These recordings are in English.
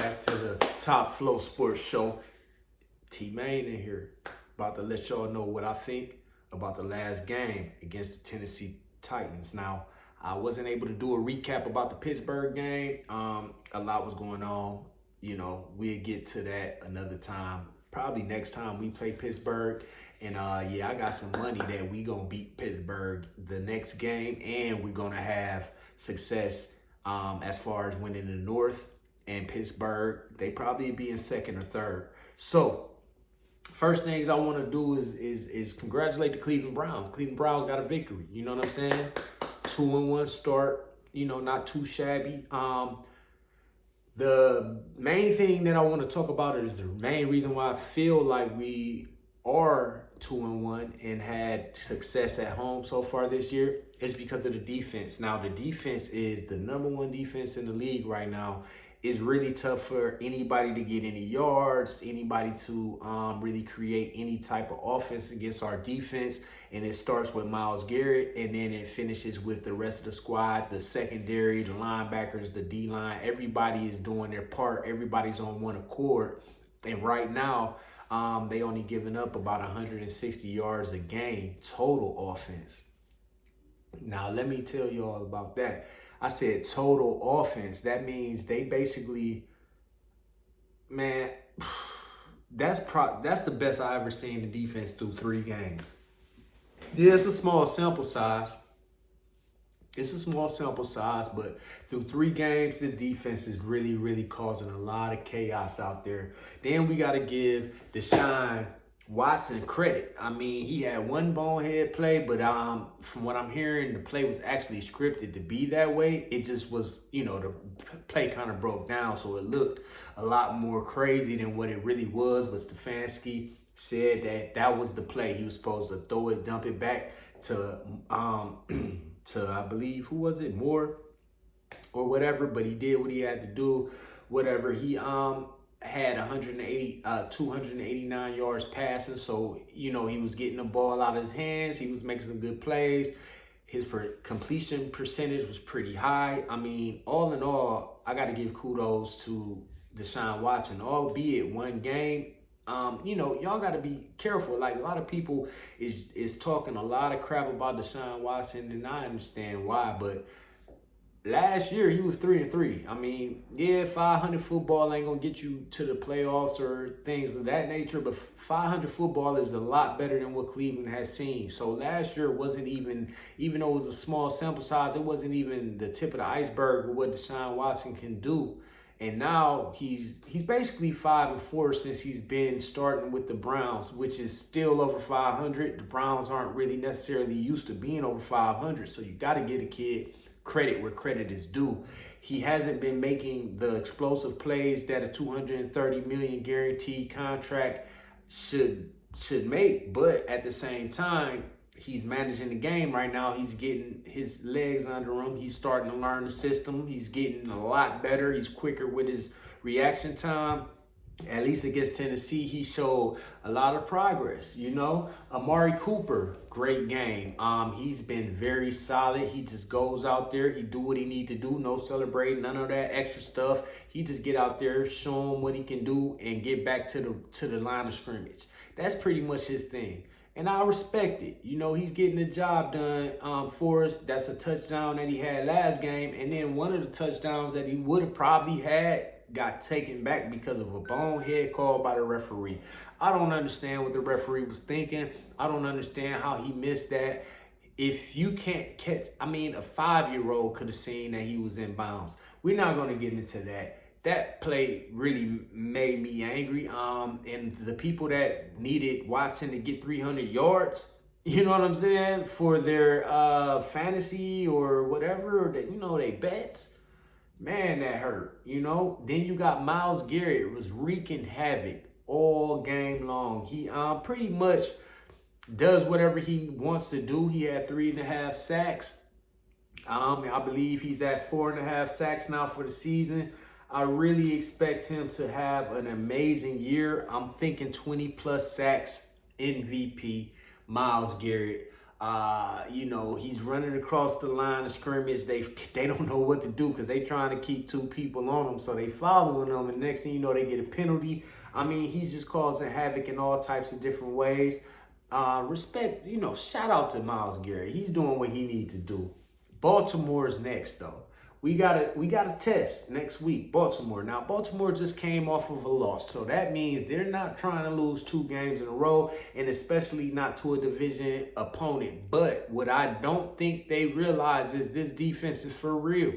back to the Top Flow Sports Show. T-Main in here, about to let y'all know what I think about the last game against the Tennessee Titans. Now, I wasn't able to do a recap about the Pittsburgh game. A lot was going on. You know, we'll get to that another time. Probably next time we play Pittsburgh. And yeah, I got some money that we gonna beat Pittsburgh the next game, and we're gonna have success as far as winning the North. And Pittsburgh, they probably be in second or third. So first things I want to do is congratulate the Cleveland Browns. Cleveland Browns got a victory. You know what I'm saying? 2-1 start. You know, not too shabby. The main thing that I want to talk about is the main reason why I feel like we are 2-1 and had success at home so far this year is because of the defense. Now, the defense is the #1 defense in the league right now. It's really tough for anybody to get any yards, anybody to really create any type of offense against our defense. And it starts with Myles Garrett, and then it finishes with the rest of the squad, the secondary, the linebackers, the D-line. Everybody is doing their part. Everybody's on one accord. And right now, they only giving up about 160 yards a game total offense. Now, let me tell you all about that. I said total offense. That means they basically, man, that's the best I ever seen the defense through 3 games. Yeah, it's a small sample size. But through 3 games, the defense is really, really causing a lot of chaos out there. Then we got to give Deshaun Watson credit. I mean, he had one bonehead play, but from what I'm hearing, the play was actually scripted to be that way. It just was, you know, the play kind of broke down, so it looked a lot more crazy than what it really was. But Stefanski said that was the play. He was supposed to throw it, dump it back to to I believe, who was it, Moore or whatever. But he did what he had to do. Whatever, he had 289 yards passing. So, you know, he was getting the ball out of his hands. He was making some good plays. His completion percentage was pretty high. I mean, all in all, I got to give kudos to Deshaun Watson, albeit one game. You know, y'all got to be careful. Like, a lot of people is talking a lot of crap about Deshaun Watson, and I understand why, but last year, he was 3-3. I mean, yeah, 500 football ain't going to get you to the playoffs or things of that nature, but 500 football is a lot better than what Cleveland has seen. So last year wasn't even though it was a small sample size, it wasn't even the tip of the iceberg of what Deshaun Watson can do. And now he's basically 5-4 since he's been starting with the Browns, which is still over 500. The Browns aren't really necessarily used to being over 500, so you got to get a kid credit where credit is due. He hasn't been making the explosive plays that a $230 million guaranteed contract should make, but at the same time, he's managing the game right now. He's getting his legs under him. He's starting to learn the system. He's getting a lot better. He's quicker with his reaction time. At least against Tennessee, he showed a lot of progress, you know. Amari Cooper, great game. He's been very solid. He just goes out there. He do what he need to do. No celebrating, none of that extra stuff. He just get out there, show him what he can do, and get back to the line of scrimmage. That's pretty much his thing. And I respect it. You know, he's getting the job done for us. That's a touchdown that he had last game. And then one of the touchdowns that he would have probably had got taken back because of a bonehead call by the referee. I don't understand what the referee was thinking. I don't understand how he missed that. If you can't catch, I mean, a 5-year-old could have seen that he was in bounds. We're not going to get into that. That play really made me angry. And the people that needed Watson to get 300 yards, you know what I'm saying, for their fantasy or whatever, or you know, they bets, man, that hurt, you know. Then you got Myles Garrett was wreaking havoc all game long. He pretty much does whatever he wants to do. He had 3.5 sacks. I believe he's at 4.5 sacks now for the season. I really expect him to have an amazing year. I'm thinking 20+ sacks, MVP, Myles Garrett. You know, he's running across the line of scrimmage. They don't know what to do because they trying to keep two people on him, so they following him, and next thing you know, they get a penalty. I mean, he's just causing havoc in all types of different ways. Respect, you know, shout out to Myles Garrett. He's doing what he needs to do. Baltimore's next though. We got a test next week, Baltimore. Now, Baltimore just came off of a loss, so that means they're not trying to lose 2 games in a row, and especially not to a division opponent. But what I don't think they realize is this defense is for real.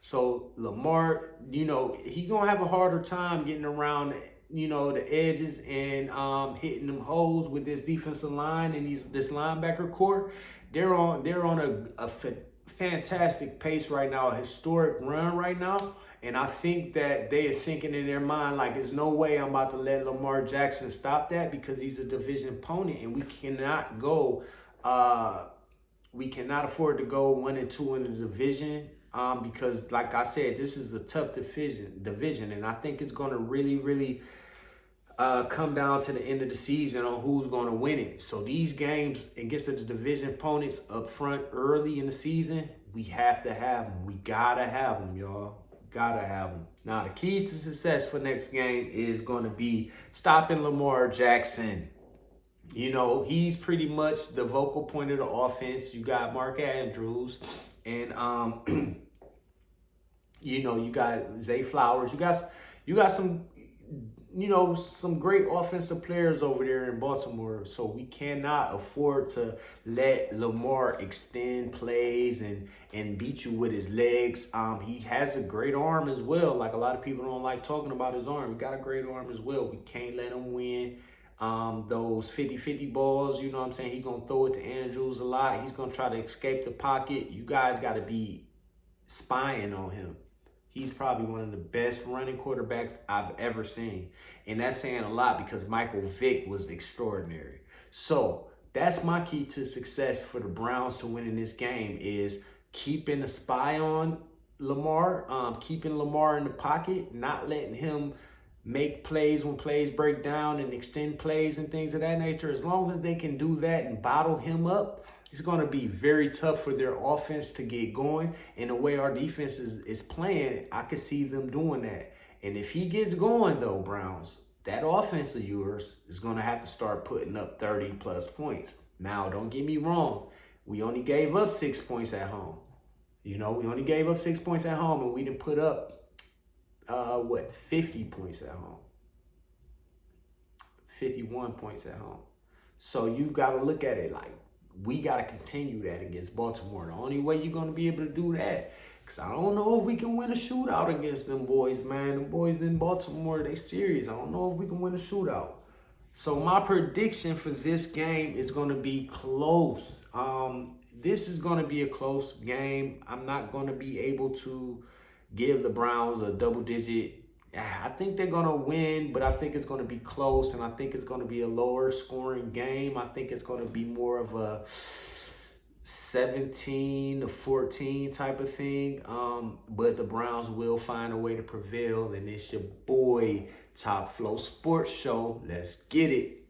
So Lamar, you know, he gonna have a harder time getting around, you know, the edges and hitting them holes with this defensive line and this linebacker core. They're on a fantastic pace right now, a historic run right now. And I think that they are thinking in their mind, like, there's no way I'm about to let Lamar Jackson stop that because he's a division opponent, and we cannot afford to go 1-2 in the division. Because like I said, this is a tough division, and I think it's going to really come down to the end of the season on who's going to win it. So these games against the division opponents up front early in the season, we have to have them. We gotta have them, y'all. Gotta have them. Now, the keys to success for next game is going to be stopping Lamar Jackson. You know, he's pretty much the vocal point of the offense. You got Mark Andrews and you know, you got Zay Flowers. You got some, you know, some great offensive players over there in Baltimore. So we cannot afford to let Lamar extend plays and beat you with his legs. He has a great arm as well. Like, a lot of people don't like talking about his arm. He got a great arm as well. We can't let him win those 50-50 balls. You know what I'm saying? He's going to throw it to Andrews a lot. He's going to try to escape the pocket. You guys got to be spying on him. He's probably one of the best running quarterbacks I've ever seen. And that's saying a lot because Michael Vick was extraordinary. So that's my key to success for the Browns to winning this game is keeping a spy on Lamar, keeping Lamar in the pocket, not letting him make plays when plays break down and extend plays and things of that nature. As long as they can do that and bottle him up, it's going to be very tough for their offense to get going. And the way our defense is playing, I could see them doing that. And if he gets going, though, Browns, that offense of yours is going to have to start putting up 30-plus points. Now, don't get me wrong. We only gave up 6 points at home. You know, we only gave up 6 points at home, and we didn't put up, 50 points at home. 51 points at home. So you got to look at it like, we got to continue that against Baltimore. The only way you're going to be able to do that, because I don't know if we can win a shootout against them boys, man. The boys in Baltimore, they serious. I don't know if we can win a shootout. So my prediction for this game is going to be close. This is going to be a close game. I'm not going to be able to give the Browns a double-digit. I think they're going to win, but I think it's going to be close, and I think it's going to be a lower scoring game. I think it's going to be more of a 17-14 type of thing. But the Browns will find a way to prevail, and it's your boy, Top Flow Sports Show. Let's get it.